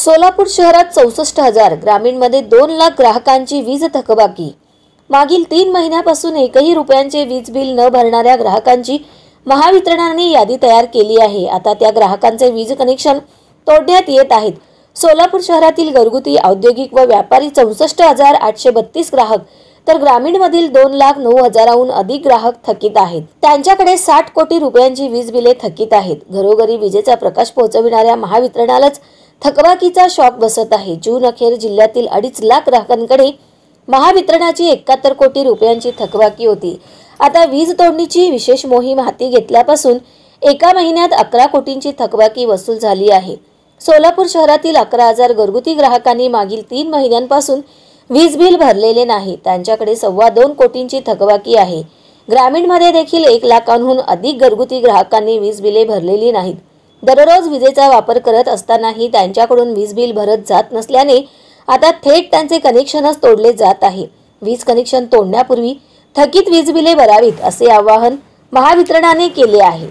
सोलापूर शहरात 64,000, ग्रामीणमध्ये 2 लाख ग्राहकांची वीज थकबाकी। मागील 3 महिन्यापासून एकही रुपयांचे वीज बिल न भरणाऱ्या ग्राहकांची महावितरणाने यादी तयार केली आहे। आता त्या ग्राहकांचे वीज कनेक्शन तोडण्यात येत आहेत। सोलापूर शहरातील घरगुती, औद्योगिक व व्यापारी 64,832 ग्राहक, तर ग्रामीणमधील 2,09,000हून अधिक ग्राहक थकीत आहेत। त्यांच्याकडे 60 कोटी रुपयांची वीज बिले थकीत आहेत। घरोघरी विजेचा प्रकाश पोहोचविणाऱ्या महावितरणालाच थकबाकीचा शॉक बसत आहे। जून अखेर जिल्ह्यातील 2.5 लाख ग्राहकांकडे महावितरणाची 71 कोटी रुपयांची थकबाकी होती। आता वीज तोडणीची विशेष मोहीम हाती घेतल्यापासून एका महिन्यात 11 कोटींची थकबाकी वसूल झाली आहे। सोलापूर शहरातील 11,000 घरगुती ग्राहकांनी मागील 3 महिन्यांपासून वीज बिल भरलेले नाही। त्यांच्याकडे 2.25 कोटींची थकबाकी आहे। ग्रामीणमध्ये देखील 1 लाखांहून अधिक घरगुती ग्राहकांनी वीज बिले भरलेली नाहीत। दररोज विजेचा वापर करत असतानाही त्यांच्याकडून वीज बिल भरत जात नसल्याने आता थेट त्यांचे कनेक्शनच तोडले जात आहे। वीज कनेक्शन तोडण्यापूर्वी थकीत वीज बिले भरावीत असे आवाहन महावितरणाने केले आहे।